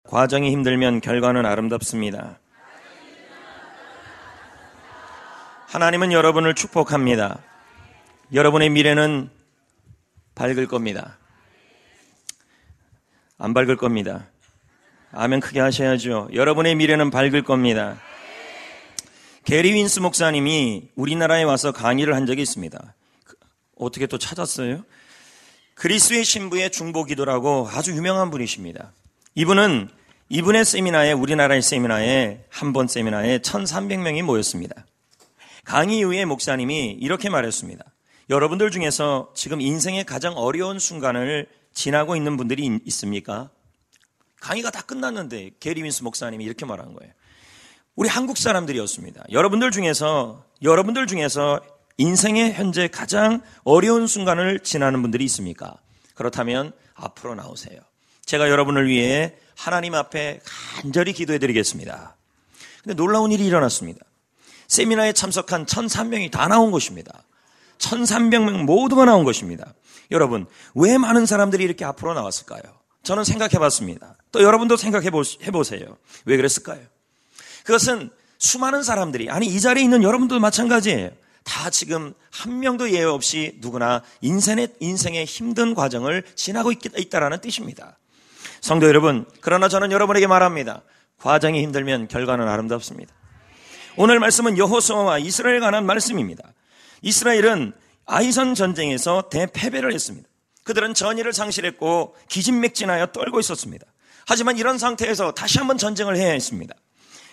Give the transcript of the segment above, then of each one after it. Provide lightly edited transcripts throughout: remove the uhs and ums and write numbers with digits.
과정이 힘들면 결과는 아름답습니다. 하나님은 여러분을 축복합니다. 여러분의 미래는 밝을 겁니다. 안 밝을 겁니다. 아멘 크게 하셔야죠. 여러분의 미래는 밝을 겁니다. 게리 윈스 목사님이 우리나라에 와서 강의를 한 적이 있습니다. 어떻게 또 찾았어요? 그리스의 신부의 중보기도라고 아주 유명한 분이십니다. 이분은 이분의 세미나에, 우리나라의 세미나에, 한 번 세미나에 1,300명이 모였습니다. 강의 이후에 목사님이 이렇게 말했습니다. 여러분들 중에서 지금 인생의 가장 어려운 순간을 지나고 있는 분들이 있습니까? 강의가 다 끝났는데 게리 윈스 목사님이 이렇게 말한 거예요. 우리 한국 사람들이었습니다. 여러분들 중에서 인생의 현재 가장 어려운 순간을 지나는 분들이 있습니까? 그렇다면 앞으로 나오세요. 제가 여러분을 위해 하나님 앞에 간절히 기도해 드리겠습니다. 근데 놀라운 일이 일어났습니다. 세미나에 참석한 1,300명이 다 나온 것입니다. 1,300명 모두가 나온 것입니다. 여러분, 왜 많은 사람들이 이렇게 앞으로 나왔을까요? 저는 생각해 봤습니다. 또 여러분도 생각해 보세요. 왜 그랬을까요? 그것은 수많은 사람들이, 아니 이 자리에 있는 여러분도 마찬가지예요. 다 지금 한 명도 예외 없이 누구나 인생의 힘든 과정을 지나고 있다라는 뜻입니다. 성도 여러분, 그러나 저는 여러분에게 말합니다. 과정이 힘들면 결과는 아름답습니다. 오늘 말씀은 여호수아와 이스라엘에 관한 말씀입니다. 이스라엘은 아이선 전쟁에서 대패배를 했습니다. 그들은 전의를 상실했고 기진맥진하여 떨고 있었습니다. 하지만 이런 상태에서 다시 한번 전쟁을 해야 했습니다.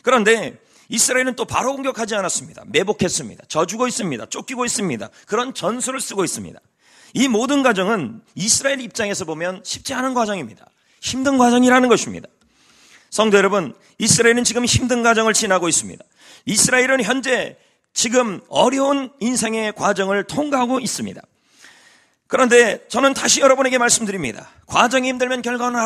그런데 이스라엘은 또 바로 공격하지 않았습니다. 매복했습니다. 져주고 있습니다. 쫓기고 있습니다. 그런 전술을 쓰고 있습니다. 이 모든 과정은 이스라엘 입장에서 보면 쉽지 않은 과정입니다. 힘든 과정이라는 것입니다. 성도 여러분, 이스라엘은 지금 힘든 과정을 지나고 있습니다. 이스라엘은 현재 지금 어려운 인생의 과정을 통과하고 있습니다. 그런데 저는 다시 여러분에게 말씀드립니다. 과정이 힘들면 결과는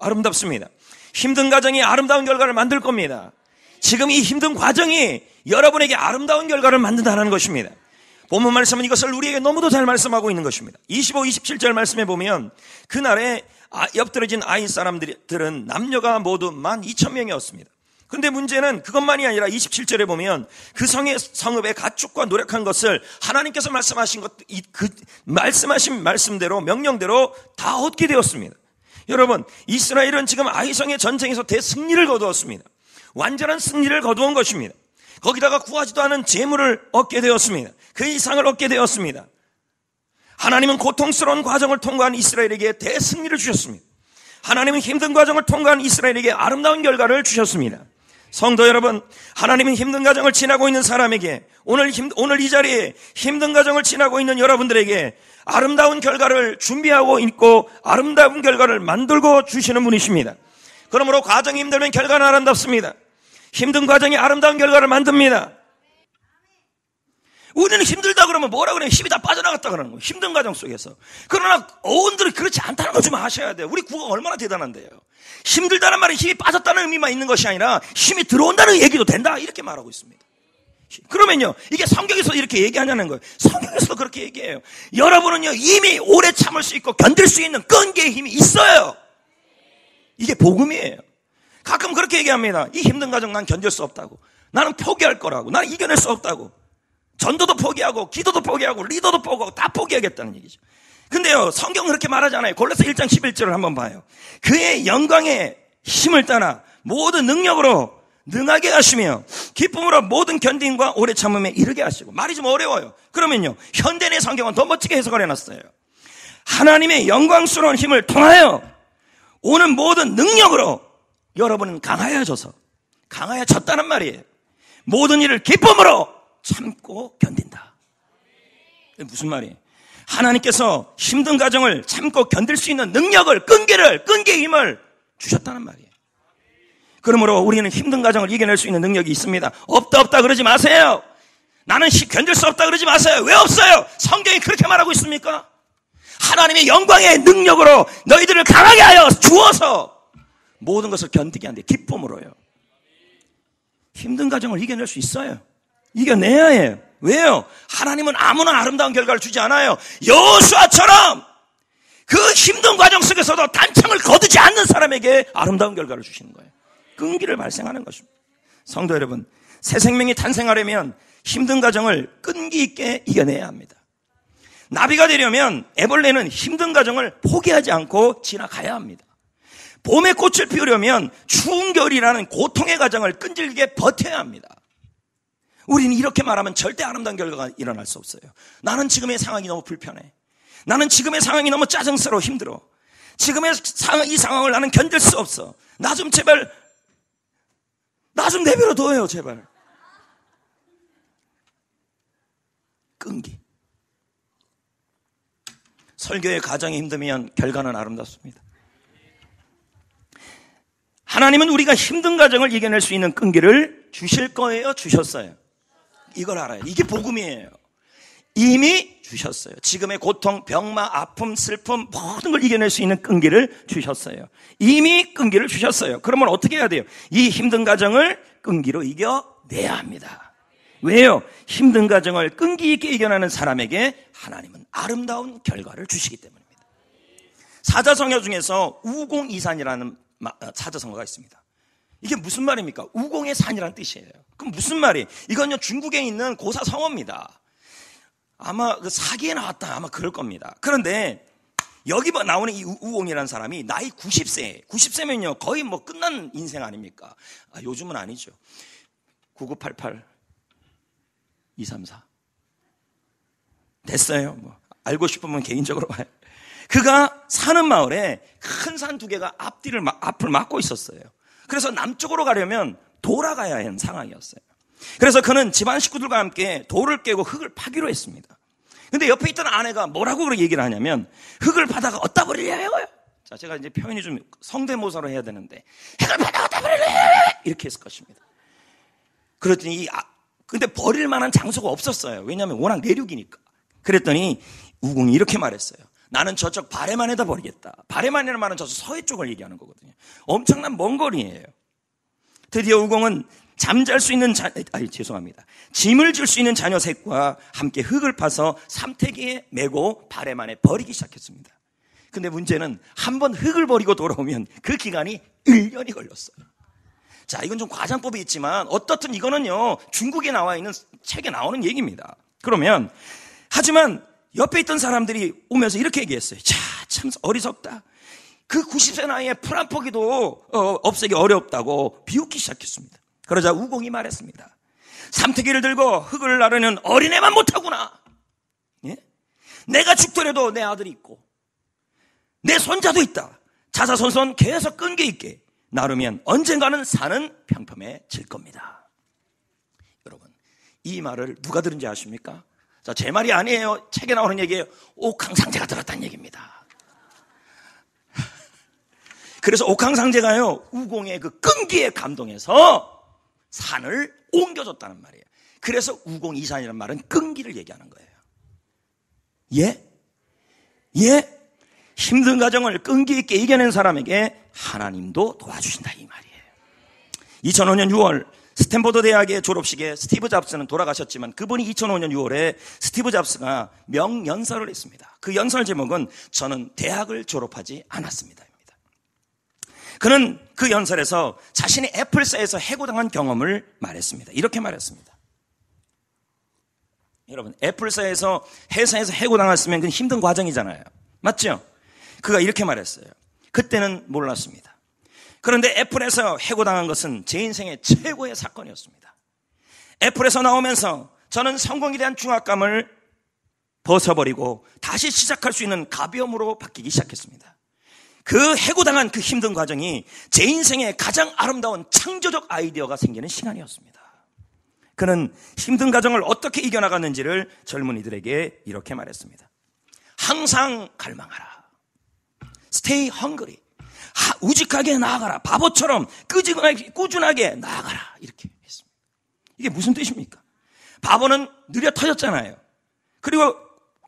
아름답습니다. 힘든 과정이 아름다운 결과를 만들 겁니다. 지금 이 힘든 과정이 여러분에게 아름다운 결과를 만든다는 것입니다. 본문 말씀은 이것을 우리에게 너무도 잘 말씀하고 있는 것입니다. 25, 27절 말씀에 보면 그날에 엎드러진 아이 사람들은 남녀가 모두 12,000명이었습니다. 근데 문제는 그것만이 아니라 27절에 보면 그 성읍에 가축과 노력한 것을 하나님께서 말씀하신 말씀하신 말씀대로 명령대로 다 얻게 되었습니다. 여러분, 이스라엘은 지금 아이성의 전쟁에서 대승리를 거두었습니다. 완전한 승리를 거두은 것입니다. 거기다가 구하지도 않은 재물을 얻게 되었습니다. 그 이상을 얻게 되었습니다. 하나님은 고통스러운 과정을 통과한 이스라엘에게 대승리를 주셨습니다. 하나님은 힘든 과정을 통과한 이스라엘에게 아름다운 결과를 주셨습니다. 성도 여러분, 하나님은 힘든 과정을 지나고 있는 사람에게 오늘 이 자리에 힘든 과정을 지나고 있는 여러분들에게 아름다운 결과를 준비하고 있고 아름다운 결과를 만들고 주시는 분이십니다. 그러므로 과정이 힘들면 결과는 아름답습니다. 힘든 과정이 아름다운 결과를 만듭니다. 우리는 힘들다 그러면 뭐라 그래요? 힘이 다 빠져나갔다 그러는 거예요. 힘든 과정 속에서. 그러나 어른들은 그렇지 않다는 것 좀 아셔야 돼요. 우리 국어가 얼마나 대단한데요. 힘들다는 말은 힘이 빠졌다는 의미만 있는 것이 아니라 힘이 들어온다는 얘기도 된다 이렇게 말하고 있습니다. 그러면요, 이게 성경에서 이렇게 얘기하냐는 거예요. 성경에서도 그렇게 얘기해요. 여러분은요, 이미 오래 참을 수 있고 견딜 수 있는 끈기의 힘이 있어요. 이게 복음이에요. 가끔 그렇게 얘기합니다. 이 힘든 과정 난 견딜 수 없다고. 나는 포기할 거라고. 나는 이겨낼 수 없다고. 전도도 포기하고 기도도 포기하고 리더도 포기하고 다 포기하겠다는 얘기죠. 근데요, 성경은 그렇게 말하잖아요. 골로새 1장 11절을 한번 봐요. 그의 영광의 힘을 따라 모든 능력으로 능하게 하시며 기쁨으로 모든 견딘과 오래 참음에 이르게 하시고. 말이 좀 어려워요. 그러면요, 현대의 성경은 더 멋지게 해석을 해놨어요. 하나님의 영광스러운 힘을 통하여 오는 모든 능력으로 여러분은 강하여졌다는 말이에요. 모든 일을 기쁨으로 참고 견딘다. 무슨 말이에요? 하나님께서 힘든 과정을 참고 견딜 수 있는 능력을, 끈기의 힘을 주셨다는 말이에요. 그러므로 우리는 힘든 과정을 이겨낼 수 있는 능력이 있습니다. 없다 그러지 마세요. 나는 견딜 수 없다 그러지 마세요. 왜 없어요? 성경이 그렇게 말하고 있습니까? 하나님의 영광의 능력으로 너희들을 강하게 하여 주어서 모든 것을 견디게 한대. 기쁨으로요. 힘든 과정을 이겨낼 수 있어요. 이겨내야 해요. 왜요? 하나님은 아무나 아름다운 결과를 주지 않아요. 여호수아처럼 그 힘든 과정 속에서도 단창을 거두지 않는 사람에게 아름다운 결과를 주시는 거예요. 끈기를 발생하는 것입니다. 성도 여러분, 새 생명이 탄생하려면 힘든 과정을 끈기 있게 이겨내야 합니다. 나비가 되려면 애벌레는 힘든 과정을 포기하지 않고 지나가야 합니다. 봄에 꽃을 피우려면 추운 겨울이라는 고통의 과정을 끈질기게 버텨야 합니다. 우리는 이렇게 말하면 절대 아름다운 결과가 일어날 수 없어요. 나는 지금의 상황이 너무 불편해. 나는 지금의 상황이 너무 짜증스러워 힘들어. 지금의 이 상황을 나는 견딜 수 없어. 나 좀 제발, 나 좀 내버려 둬요 제발. 끈기. 설교의 과정이 힘들면 결과는 아름답습니다. 하나님은 우리가 힘든 과정을 이겨낼 수 있는 끈기를 주실 거예요? 주셨어요? 이걸 알아요. 이게 복음이에요. 이미 주셨어요. 지금의 고통, 병마, 아픔, 슬픔 모든 걸 이겨낼 수 있는 끈기를 주셨어요. 이미 끈기를 주셨어요. 그러면 어떻게 해야 돼요? 이 힘든 과정을 끈기로 이겨내야 합니다. 왜요? 힘든 과정을 끈기 있게 이겨내는 사람에게 하나님은 아름다운 결과를 주시기 때문입니다. 사자성어 중에서 우공이산이라는 사자성어가 있습니다. 이게 무슨 말입니까? 우공의 산이라는 뜻이에요. 그럼 무슨 말이? 이건요 중국에 있는 고사성어입니다. 아마 그 사기에 나왔다 아마 그럴 겁니다. 그런데 여기 나오는 이 우공이라는 사람이 나이 90세면요 거의 뭐 끝난 인생 아닙니까? 요즘은 아니죠. 9988 234 됐어요. 뭐 알고 싶으면 개인적으로 봐요. 그가 사는 마을에 큰 산 두 개가 앞을 막고 있었어요. 그래서 남쪽으로 가려면 돌아가야 하는 상황이었어요. 그래서 그는 집안 식구들과 함께 돌을 깨고 흙을 파기로 했습니다. 근데 옆에 있던 아내가 뭐라고 그렇게 얘기를 하냐면 흙을 파다가 어디다 버리려요? 자, 제가 이제 표현이 좀 성대모사로 해야 되는데 흙을 파다가 어디다 버리려요? 이렇게 했을 것입니다. 그랬더니 근데 버릴 만한 장소가 없었어요. 왜냐하면 워낙 내륙이니까. 그랬더니 우공이 이렇게 말했어요. 나는 저쪽 바레만에다 버리겠다. 바레만이라는 말은 저쪽 서해 쪽을 얘기하는 거거든요. 엄청난 먼 거리예요. 드디어 우공은 잠잘 수 있는 짐을 질 수 있는 자녀 셋과 함께 흙을 파서 삼태기에 메고 바레만에 버리기 시작했습니다. 근데 문제는 한번 흙을 버리고 돌아오면 그 기간이 1년이 걸렸어요. 자, 이건 좀 과장법이 있지만 어떻든 이거는요 중국에 나와 있는 책에 나오는 얘기입니다. 그러면 하지만 옆에 있던 사람들이 오면서 이렇게 얘기했어요. 자, 참 어리석다. 그 90세 나이에 풀 한 포기도 없애기 어렵다고 비웃기 시작했습니다. 그러자 우공이 말했습니다. 삼태기를 들고 흙을 나르는 어린애만 못하구나. 예? 내가 죽더라도 내 아들이 있고 내 손자도 있다. 자자손손 계속 끈기 있게 나르면 언젠가는 산은 평평해질 겁니다. 여러분, 이 말을 누가 들은지 아십니까? 자, 제 말이 아니에요. 책에 나오는 얘기예요. 옥황상제가 들었다는 얘기입니다. 그래서 옥황상제가요 우공의 그 끈기에 감동해서 산을 옮겨줬다는 말이에요. 그래서 우공이산이라는 말은 끈기를 얘기하는 거예요. 예? 예? 힘든 과정을 끈기 있게 이겨낸 사람에게 하나님도 도와주신다 이 말이에요. 2005년 6월 스탠퍼드 대학의 졸업식에 스티브 잡스는 돌아가셨지만 그분이 2005년 6월에 스티브 잡스가 명연설을 했습니다. 그 연설 제목은 저는 대학을 졸업하지 않았습니다. 그는 그 연설에서 자신이 애플사에서 해고당한 경험을 말했습니다. 이렇게 말했습니다. 여러분, 애플사에서 회사에서 해고당했으면 그건 힘든 과정이잖아요. 맞죠? 그가 이렇게 말했어요. 그때는 몰랐습니다. 그런데 애플에서 해고당한 것은 제 인생의 최고의 사건이었습니다. 애플에서 나오면서 저는 성공에 대한 중압감을 벗어버리고 다시 시작할 수 있는 가벼움으로 바뀌기 시작했습니다. 그 해고당한 그 힘든 과정이 제 인생의 가장 아름다운 창조적 아이디어가 생기는 시간이었습니다. 그는 힘든 과정을 어떻게 이겨나갔는지를 젊은이들에게 이렇게 말했습니다. 항상 갈망하라. Stay hungry. 우직하게 나아가라. 바보처럼 꾸준하게 나아가라. 이렇게 했습니다. 이게 무슨 뜻입니까? 바보는 느려 터졌잖아요. 그리고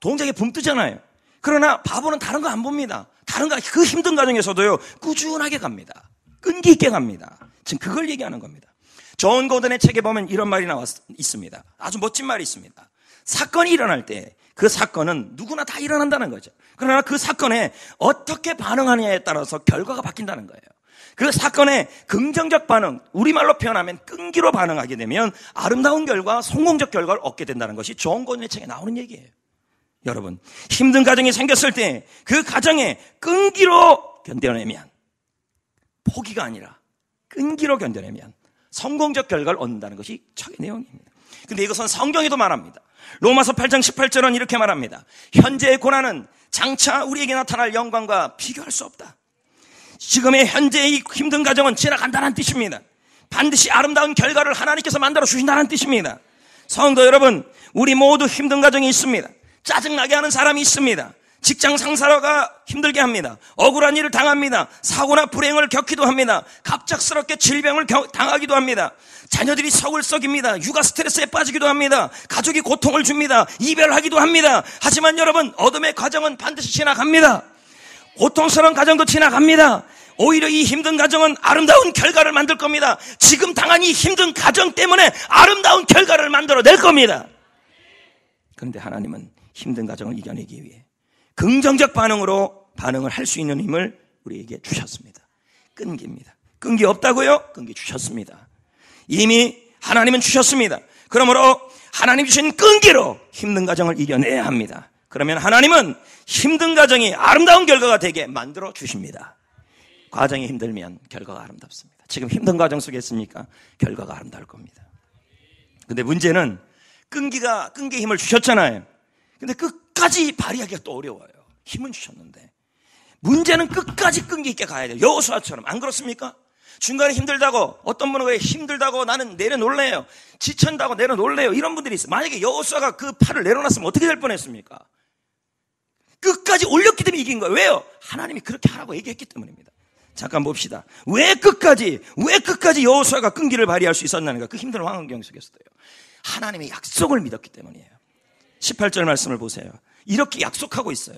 동작에 붐 뜨잖아요. 그러나 바보는 다른 거 안 봅니다. 다른 거 그 힘든 과정에서도요 꾸준하게 갑니다. 끈기 있게 갑니다. 지금 그걸 얘기하는 겁니다. 존 고든의 책에 보면 이런 말이 있습니다. 아주 멋진 말이 있습니다. 사건이 일어날 때 그 사건은 누구나 다 일어난다는 거죠. 그러나 그 사건에 어떻게 반응하느냐에 따라서 결과가 바뀐다는 거예요. 그 사건의 긍정적 반응, 우리말로 표현하면 끈기로 반응하게 되면 아름다운 결과, 성공적 결과를 얻게 된다는 것이 존 고든의 책에 나오는 얘기예요. 여러분, 힘든 가정이 생겼을 때 그 가정에 끈기로 견뎌내면, 포기가 아니라 끈기로 견뎌내면 성공적 결과를 얻는다는 것이 책의 내용입니다. 근데 이것은 성경에도 말합니다. 로마서 8장 18절은 이렇게 말합니다. 현재의 고난은 장차 우리에게 나타날 영광과 비교할 수 없다. 지금의 현재의 힘든 가정은 지나간다는 뜻입니다. 반드시 아름다운 결과를 하나님께서 만들어 주신다는 뜻입니다. 성도 여러분, 우리 모두 힘든 가정이 있습니다. 짜증나게 하는 사람이 있습니다. 직장 상사가 힘들게 합니다. 억울한 일을 당합니다. 사고나 불행을 겪기도 합니다. 갑작스럽게 질병을 당하기도 합니다. 자녀들이 석을 썩입니다. 육아 스트레스에 빠지기도 합니다. 가족이 고통을 줍니다. 이별하기도 합니다. 하지만 여러분, 어둠의 과정은 반드시 지나갑니다. 고통스러운 가정도 지나갑니다. 오히려 이 힘든 가정은 아름다운 결과를 만들 겁니다. 지금 당한 이 힘든 가정 때문에 아름다운 결과를 만들어낼 겁니다. 그런데 하나님은 힘든 가정을 이겨내기 위해 긍정적 반응으로 반응을 할 수 있는 힘을 우리에게 주셨습니다. 끈기입니다. 끈기 없다고요? 끈기 주셨습니다. 이미 하나님은 주셨습니다. 그러므로 하나님 주신 끈기로 힘든 가정을 이겨내야 합니다. 그러면 하나님은 힘든 가정이 아름다운 결과가 되게 만들어 주십니다. 과정이 힘들면 결과가 아름답습니다. 지금 힘든 과정 속에 있습니까? 결과가 아름다울 겁니다. 근데 문제는 끈기의 힘을 주셨잖아요. 근데 끝까지 발휘하기가 또 어려워요. 힘은 주셨는데. 문제는 끝까지 끈기 있게 가야 돼요. 여호수아처럼. 안 그렇습니까? 중간에 힘들다고, 어떤 분은 왜 힘들다고 나는 내려놓을래요. 지친다고 내려놓을래요. 이런 분들이 있어요. 만약에 여호수아가 그 팔을 내려놨으면 어떻게 될 뻔했습니까? 끝까지 올렸기 때문에 이긴 거예요. 왜요? 하나님이 그렇게 하라고 얘기했기 때문입니다. 잠깐 봅시다. 왜 끝까지 여호수아가 끈기를 발휘할 수 있었나는가? 그 힘든 환경 속에서도요. 하나님의 약속을 믿었기 때문이에요. 18절 말씀을 보세요. 이렇게 약속하고 있어요.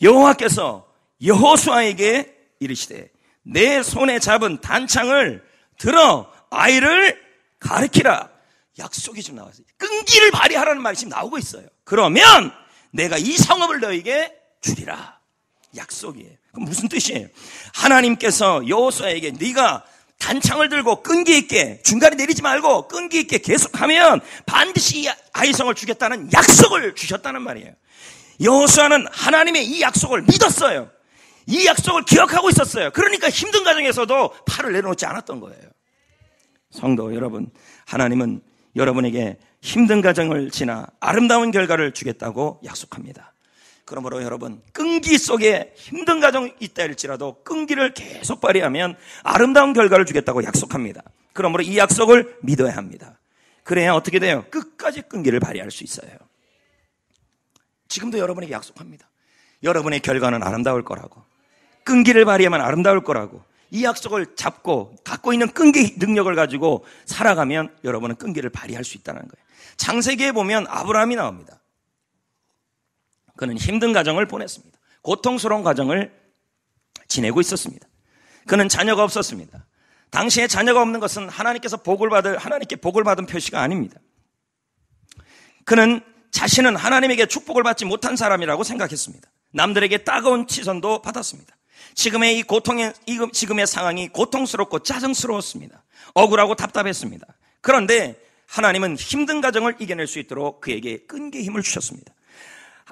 여호와께서 여호수아에게 이르시되 내 손에 잡은 단창을 들어 아이를 가르치라. 약속이 지금 나왔어요. 끈기를 발휘하라는 말이 지금 나오고 있어요. 그러면 내가 이 성읍을 너에게 주리라. 약속이에요. 그럼 무슨 뜻이에요? 하나님께서 여호수아에게 네가 단창을 들고 끈기 있게 중간에 내리지 말고 끈기 있게 계속하면 반드시 이 아이성을 주겠다는 약속을 주셨다는 말이에요. 여호수아는 하나님의 이 약속을 믿었어요. 이 약속을 기억하고 있었어요. 그러니까 힘든 가정에서도 팔을 내려놓지 않았던 거예요. 성도 여러분, 하나님은 여러분에게 힘든 가정을 지나 아름다운 결과를 주겠다고 약속합니다. 그러므로 여러분, 끈기 속에 힘든 가정이 있다 할지라도 끈기를 계속 발휘하면 아름다운 결과를 주겠다고 약속합니다. 그러므로 이 약속을 믿어야 합니다. 그래야 어떻게 돼요? 끝까지 끈기를 발휘할 수 있어요. 지금도 여러분에게 약속합니다. 여러분의 결과는 아름다울 거라고. 끈기를 발휘하면 아름다울 거라고. 이 약속을 잡고 갖고 있는 끈기 능력을 가지고 살아가면 여러분은 끈기를 발휘할 수 있다는 거예요. 창세기에 보면 아브라함이 나옵니다. 그는 힘든 가정을 보냈습니다. 고통스러운 가정을 지내고 있었습니다. 그는 자녀가 없었습니다. 당시에 자녀가 없는 것은 하나님께 복을 받은 표시가 아닙니다. 그는 자신은 하나님에게 축복을 받지 못한 사람이라고 생각했습니다. 남들에게 따가운 시선도 받았습니다. 지금의 지금의 상황이 고통스럽고 짜증스러웠습니다. 억울하고 답답했습니다. 그런데 하나님은 힘든 가정을 이겨낼 수 있도록 그에게 끈기의 힘을 주셨습니다.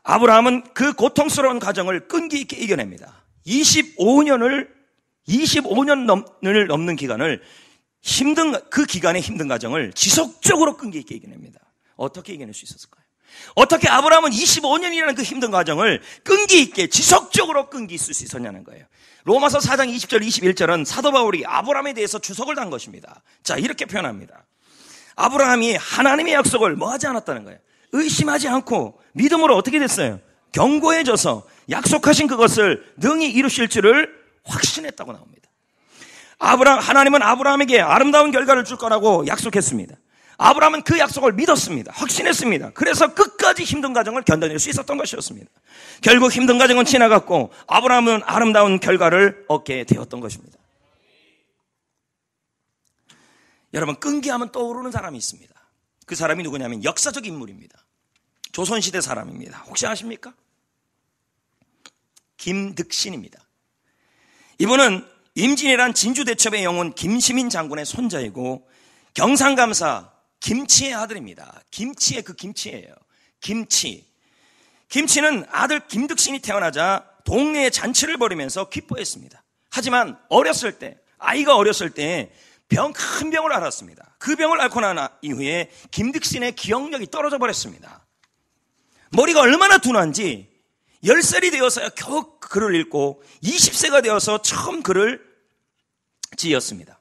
아브라함은 그 고통스러운 가정을 끈기 있게 이겨냅니다. 25년을 넘는 기간을 그 기간의 힘든 가정을 지속적으로 끈기 있게 이겨냅니다. 어떻게 이겨낼 수 있었을까요? 어떻게 아브라함은 25년이라는 그 힘든 과정을 끈기 있게 지속적으로 끈기 있을 수 있었냐는 거예요. 로마서 4장 20절 21절은 사도 바울이 아브라함에 대해서 주석을 단 것입니다. 자, 이렇게 표현합니다. 아브라함이 하나님의 약속을 뭐하지 않았다는 거예요. 의심하지 않고 믿음으로 어떻게 됐어요? 견고해져서 약속하신 그것을 능히 이루실 줄을 확신했다고 나옵니다. 하나님은 아브라함에게 아름다운 결과를 줄 거라고 약속했습니다. 아브라함은 그 약속을 믿었습니다. 확신했습니다. 그래서 끝까지 힘든 과정을 견뎌낼 수 있었던 것이었습니다. 결국 힘든 과정은 지나갔고 아브라함은 아름다운 결과를 얻게 되었던 것입니다. 여러분, 끈기하면 떠오르는 사람이 있습니다. 그 사람이 누구냐면 역사적 인물입니다. 조선시대 사람입니다. 혹시 아십니까? 김득신입니다. 이분은 임진왜란 진주대첩의 영혼 김시민 장군의 손자이고 경상감사 김치의 아들입니다. 김치의 그 김치예요. 김치는 아들 김득신이 태어나자 동네에 잔치를 벌이면서 기뻐했습니다. 하지만 아이가 어렸을 때 큰 병을 앓았습니다. 그 병을 앓고 난 이후에 김득신의 기억력이 떨어져 버렸습니다. 머리가 얼마나 둔한지 10살이 되어서야 겨우 글을 읽고 20세가 되어서 처음 글을 지었습니다.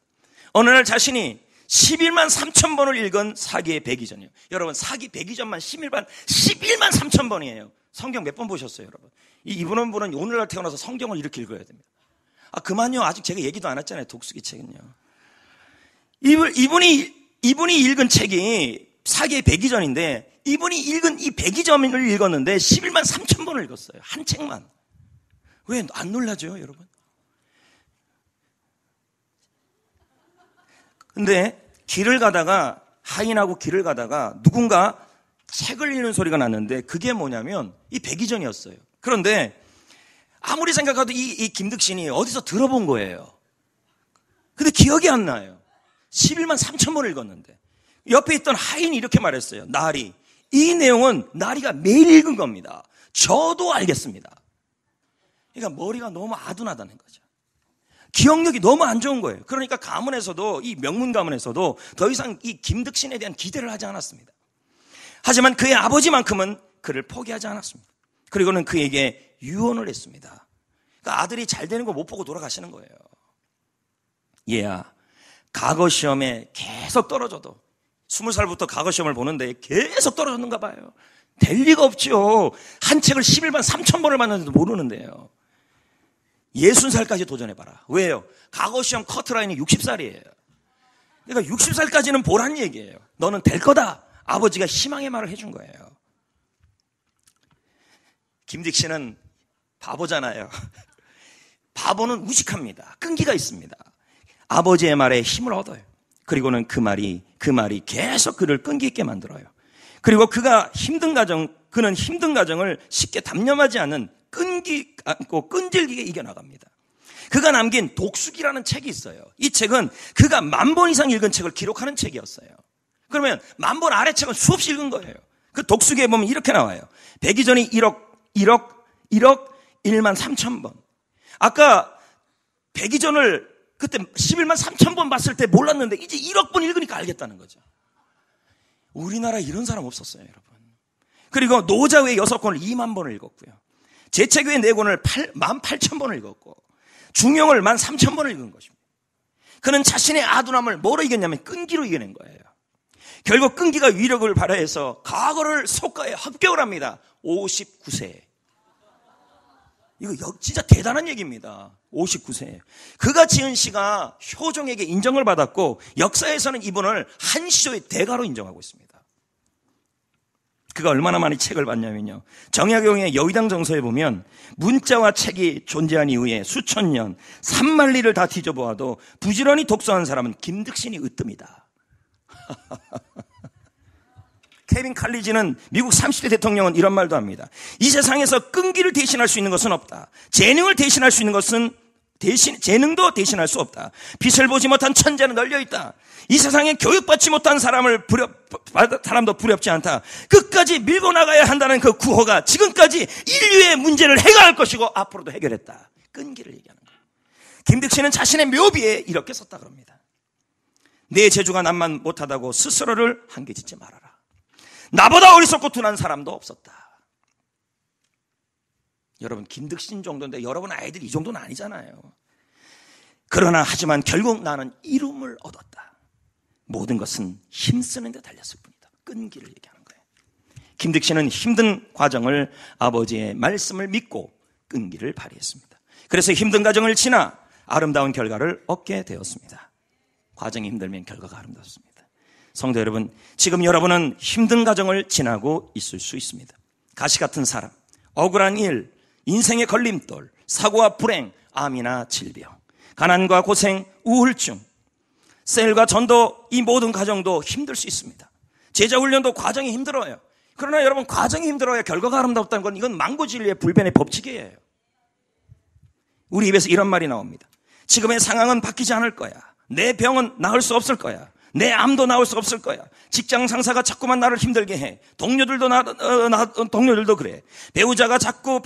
어느 날 자신이 11만 3천 번을 읽은 사기의 백이전이요. 여러분, 사기 백이전만 11만 3천 번이에요. 성경 몇 번 보셨어요, 여러분? 이분은 오늘날 태어나서 성경을 이렇게 읽어야 됩니다. 그만요. 아직 제가 얘기도 안 했잖아요. 독수기 책은요. 이분이 읽은 책이 사기의 백이전인데, 이분이 읽은 이 백이전을 읽었는데 11만 3천 번을 읽었어요. 한 책만. 왜 안 놀라죠, 여러분? 근데 하인하고 길을 가다가 누군가 책을 읽는 소리가 났는데 그게 뭐냐면 이 백이전이었어요. 그런데 아무리 생각해도 이 김득신이 어디서 들어본 거예요. 근데 기억이 안 나요. 11만 3천 번을 읽었는데 옆에 있던 하인이 이렇게 말했어요. 이 내용은 나리가 매일 읽은 겁니다. 저도 알겠습니다. 그러니까 머리가 너무 아둔하다는 거죠. 기억력이 너무 안 좋은 거예요. 그러니까 이 명문 가문에서도 더 이상 이 김득신에 대한 기대를 하지 않았습니다. 하지만 그의 아버지만큼은 그를 포기하지 않았습니다. 그리고는 그에게 유언을 했습니다. 그러니까 아들이 잘 되는 거 못 보고 돌아가시는 거예요. 얘야, 과거 시험에 계속 떨어져도 20살부터 과거 시험을 보는데 계속 떨어졌는가 봐요. 될 리가 없죠. 한 책을 11만 3천 번을 봤는데도 모르는데요. 60살까지 도전해봐라. 왜요? 과거 시험 커트라인이 60살이에요. 그러니까 60살까지는 보란 얘기예요. 너는 될 거다. 아버지가 희망의 말을 해준 거예요. 김득신은 바보잖아요. 바보는 우직합니다. 끈기가 있습니다. 아버지의 말에 힘을 얻어요. 그리고는 그 말이 계속 그를 끈기 있게 만들어요. 그리고 그는 힘든 가정을 쉽게 담념하지 않는 끈기 않고 끈질기게 이겨나갑니다. 그가 남긴 독수기라는 책이 있어요. 이 책은 그가 10,000번 이상 읽은 책을 기록하는 책이었어요. 그러면 10,000번 아래 책은 수없이 읽은 거예요. 그 독수기에 보면 이렇게 나와요. 백이전이 1억 1만 3천 번. 아까 백이전을 그때 11만 3천 번 봤을 때 몰랐는데 이제 1억 번 읽으니까 알겠다는 거죠. 우리나라에 이런 사람 없었어요, 여러분. 그리고 노자의 6권을 2만 번을 읽었고요. 제책의 4권을 18,000번을 읽었고 중용을 13,000번을 읽은 것입니다. 그는 자신의 아둔함을 뭐로 이겼냐면 끈기로 이겨낸 거예요. 결국 끈기가 위력을 발휘해서 과거를 속가에 합격을 합니다. 59세. 이거 진짜 대단한 얘기입니다. 59세. 그가 지은 시가 효종에게 인정을 받았고 역사에서는 이분을 한시조의 대가로 인정하고 있습니다. 그가 얼마나 많이 책을 봤냐면요. 정약용의 여의당 정서에 보면 문자와 책이 존재한 이후에 수천 년, 3만리를 다 뒤져보아도 부지런히 독서한 사람은 김득신이 으뜸이다. 케빈 칼리지는 미국 30대 대통령은 이런 말도 합니다. 이 세상에서 끈기를 대신할 수 있는 것은 없다. 재능을 대신할 수 있는 것은 재능도 대신할 수 없다. 빛을 보지 못한 천재는 널려있다. 이 세상에 교육받지 못한 사람도 두렵지 않다. 끝까지 밀고 나가야 한다는 그 구호가 지금까지 인류의 문제를 해결할 것이고 앞으로도 해결했다. 끈기를 얘기하는 거예요. 김득신은 자신의 묘비에 이렇게 썼다 그럽니다. 내 재주가 남만 못하다고 스스로를 한계짓지 말아라. 나보다 어리석고 둔한 사람도 없었다. 여러분, 김득신 정도인데 여러분 아이들 이 정도는 아니잖아요. 하지만 결국 나는 이름을 얻었다. 모든 것은 힘쓰는 데 달렸을 뿐이다. 끈기를 얘기하는 거예요. 김득신은 힘든 과정을 아버지의 말씀을 믿고 끈기를 발휘했습니다. 그래서 힘든 과정을 지나 아름다운 결과를 얻게 되었습니다. 과정이 힘들면 결과가 아름답습니다. 성도 여러분, 지금 여러분은 힘든 과정을 지나고 있을 수 있습니다. 가시 같은 사람, 억울한 일, 인생의 걸림돌, 사고와 불행, 암이나 질병, 가난과 고생, 우울증, 셀과 전도, 이 모든 과정도 힘들 수 있습니다. 제자훈련도 과정이 힘들어요. 그러나 여러분, 과정이 힘들어야 결과가 아름답다는 건 이건 망고진리의 불변의 법칙이에요. 우리 입에서 이런 말이 나옵니다. 지금의 상황은 바뀌지 않을 거야. 내 병은 나을 수 없을 거야. 내 암도 나을 수 없을 거야. 직장 상사가 자꾸만 나를 힘들게 해. 동료들도 그래. 배우자와 자꾸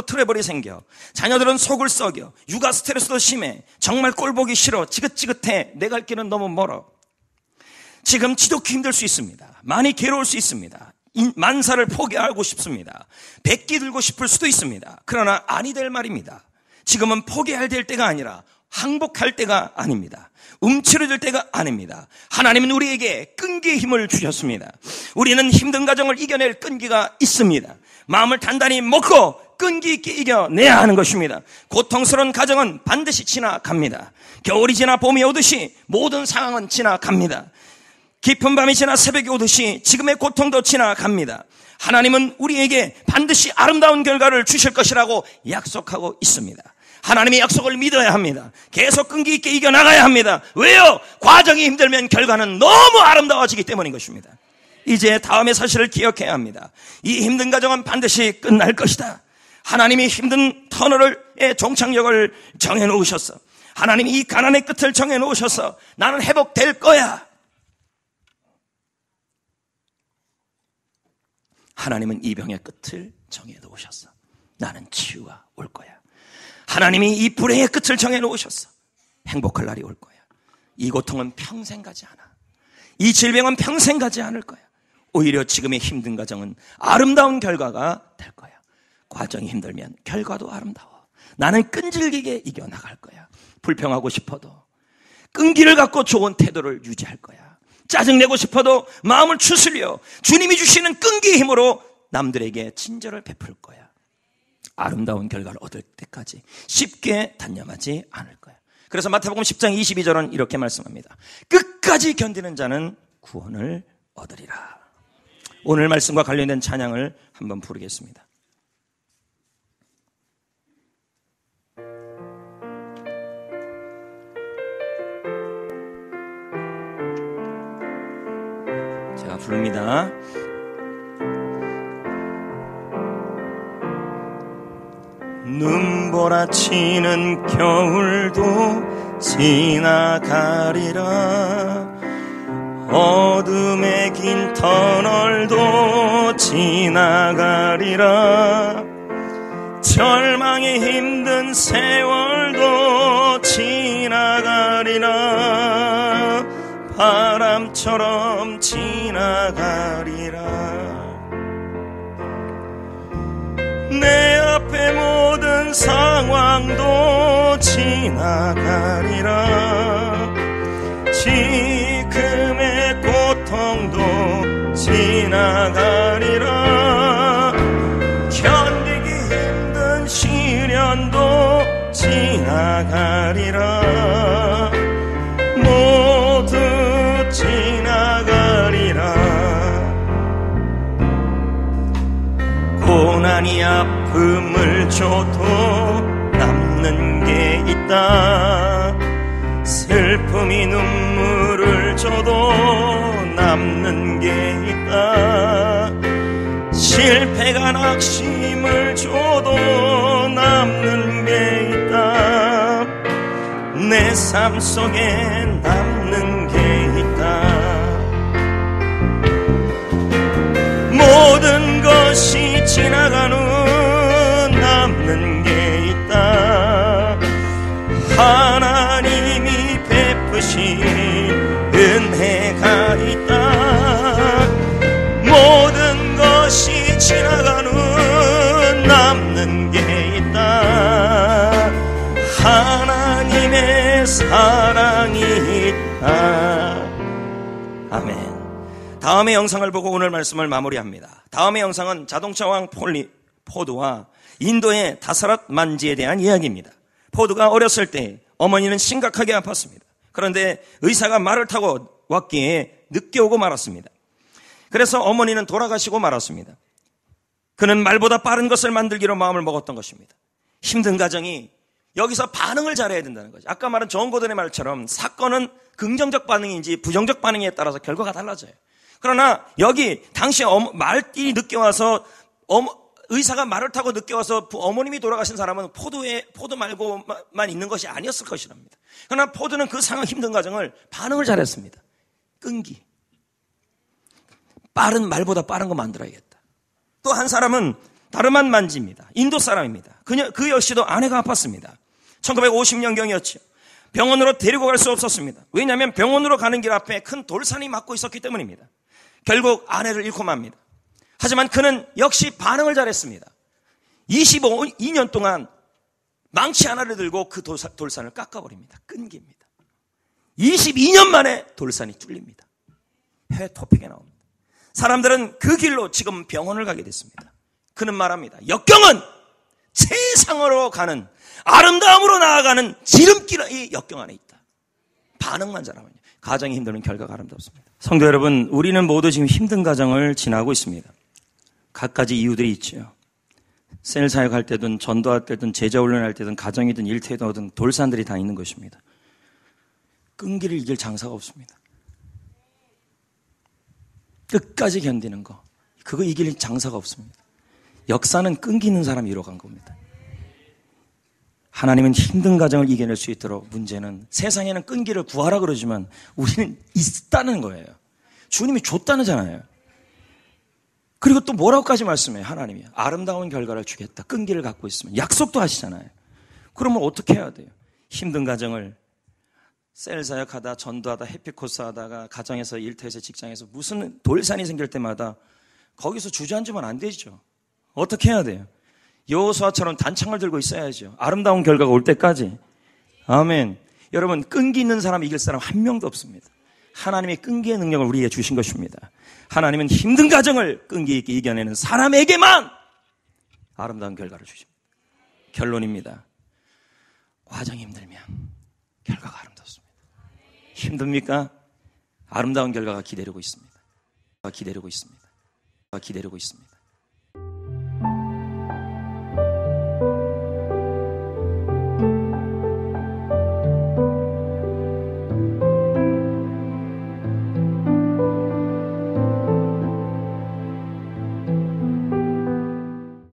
트러블이 생겨. 자녀들은 속을 썩여. 육아 스트레스도 심해. 정말 꼴 보기 싫어. 지긋지긋해. 내 갈 길은 너무 멀어. 지금 지독히 힘들 수 있습니다. 많이 괴로울 수 있습니다. 만사를 포기하고 싶습니다. 백기 들고 싶을 수도 있습니다. 그러나 아니 될 말입니다. 지금은 포기해야 될 때가 아니라 항복할 때가 아닙니다. 움츠러들 때가 아닙니다. 하나님은 우리에게 끈기의 힘을 주셨습니다. 우리는 힘든 가정을 이겨낼 끈기가 있습니다. 마음을 단단히 먹고 끈기 있게 이겨내야 하는 것입니다. 고통스러운 가정은 반드시 지나갑니다. 겨울이 지나 봄이 오듯이 모든 상황은 지나갑니다. 깊은 밤이 지나 새벽이 오듯이 지금의 고통도 지나갑니다. 하나님은 우리에게 반드시 아름다운 결과를 주실 것이라고 약속하고 있습니다. 하나님의 약속을 믿어야 합니다. 계속 끈기 있게 이겨나가야 합니다. 왜요? 과정이 힘들면 결과는 너무 아름다워지기 때문인 것입니다. 이제 다음의 사실을 기억해야 합니다. 이 힘든 과정은 반드시 끝날 것이다. 하나님이 힘든 터널의 종착역을 정해놓으셨어. 하나님이 이 가난의 끝을 정해놓으셔서 나는 회복될 거야. 하나님은 이 병의 끝을 정해놓으셨어. 나는 치유가 올 거야. 하나님이 이 불행의 끝을 정해놓으셨어. 행복할 날이 올 거야. 이 고통은 평생 가지 않아. 이 질병은 평생 가지 않을 거야. 오히려 지금의 힘든 과정은 아름다운 결과가 될 거야. 과정이 힘들면 결과도 아름다워. 나는 끈질기게 이겨나갈 거야. 불평하고 싶어도 끈기를 갖고 좋은 태도를 유지할 거야. 짜증내고 싶어도 마음을 추스려 주님이 주시는 끈기의 힘으로 남들에게 친절을 베풀 거야. 아름다운 결과를 얻을 때까지 쉽게 단념하지 않을 거야. 그래서 마태복음 10장 22절은 이렇게 말씀합니다. 끝까지 견디는 자는 구원을 얻으리라. 오늘 말씀과 관련된 찬양을 한번 부르겠습니다. 제가 부릅니다. 눈보라치는 겨울도 지나가리라. 어둠의 긴 터널도 지나가리라. 절망의 힘든 세월도 지나가리라. 바람처럼 지나가리라. 내 앞에 모든 상황도 지나가리라. 지금의 고통도 지나가리라. 견디기 힘든 시련도 지나가리라. 모두 지나가리라. 고난이 아픔을 줘도 남는 게 있다. 슬픔이 눈물을 줘도 남는 게 있다. 실패가 낙심을 줘도 남는 게 있다. 내 삶 속에 남는 게 있다. 모든 것이 지나간 후 남는 게 있다. 하나님이 베푸신 은혜가 있다. 모든 것이 지나간 후 남는 게 있다. 하나님의 사랑이 있다. 아멘. 다음의 영상을 보고 오늘 말씀을 마무리합니다. 다음의 영상은 자동차 왕 포드와 인도의 다사랏 만지에 대한 이야기입니다. 포드가 어렸을 때 어머니는 심각하게 아팠습니다. 그런데 의사가 말을 타고 왔기에 늦게 오고 말았습니다. 그래서 어머니는 돌아가시고 말았습니다. 그는 말보다 빠른 것을 만들기로 마음을 먹었던 것입니다. 힘든 가정이 여기서 반응을 잘해야 된다는 거죠. 아까 말한 존 고든의 말처럼 사건은 긍정적 반응인지 부정적 반응에 따라서 결과가 달라져요. 그러나 여기 당시 말띠 늦게 와서 의사가 말을 타고 늦게 와서 어머님이 돌아가신 사람은 포도 말고만 있는 것이 아니었을 것이랍니다. 그러나 포도는 그 상황 힘든 과정을 반응을 잘했습니다. 끈기. 빠른 말보다 빠른 거 만들어야겠다. 또 한 사람은 다르만 만지입니다. 인도 사람입니다. 그 역시도 아내가 아팠습니다. 1950년경이었죠. 병원으로 데리고 갈 수 없었습니다. 왜냐하면 병원으로 가는 길 앞에 큰 돌산이 막고 있었기 때문입니다. 결국 아내를 잃고 맙니다. 하지만 그는 역시 반응을 잘했습니다. 22년 동안 망치 하나를 들고 그 돌산을 깎아버립니다. 끈기입니다. 22년 만에 돌산이 뚫립니다. 해외 토픽에 나옵니다. 사람들은 그 길로 지금 병원을 가게 됐습니다. 그는 말합니다. 역경은 세상으로 가는, 아름다움으로 나아가는 지름길이 역경 안에 있다. 반응만 잘하면요. 가정이 힘들면 결과가 아름답습니다. 성도 여러분, 우리는 모두 지금 힘든 가정을 지나고 있습니다. 갖가지 이유들이 있죠. 셀 사역할 때든 전도할 때든 제자훈련할 때든 가정이든 일터든 돌산들이 다 있는 것입니다. 끈기를 이길 장사가 없습니다. 끝까지 견디는 거, 그거 이길 장사가 없습니다. 역사는 끈기 있는 사람이 이뤄간 겁니다. 하나님은 힘든 가정을 이겨낼 수 있도록, 문제는 세상에는 끈기를 구하라 그러지만 우리는 있다는 거예요. 주님이 줬다는잖아요. 그리고 또 뭐라고까지 말씀해요. 하나님이 아름다운 결과를 주겠다. 끈기를 갖고 있으면 약속도 하시잖아요. 그러면 어떻게 해야 돼요? 힘든 가정을 셀 사역하다, 전도하다, 해피코스 하다가 가정에서, 일터에서, 직장에서 무슨 돌산이 생길 때마다 거기서 주저앉으면 안 되죠. 어떻게 해야 돼요? 여호수아처럼 단창을 들고 있어야죠. 아름다운 결과가 올 때까지. 아멘. 여러분, 끈기 있는 사람 이길 사람 한 명도 없습니다. 하나님의 끈기의 능력을 우리에게 주신 것입니다. 하나님은 힘든 가정을 끈기 있게 이겨내는 사람에게만 아름다운 결과를 주십니다. 결론입니다. 과정이 힘들면 결과가 아름답습니다. 힘듭니까? 아름다운 결과가 기다리고 있습니다. 기다리고 있습니다. 기다리고 있습니다.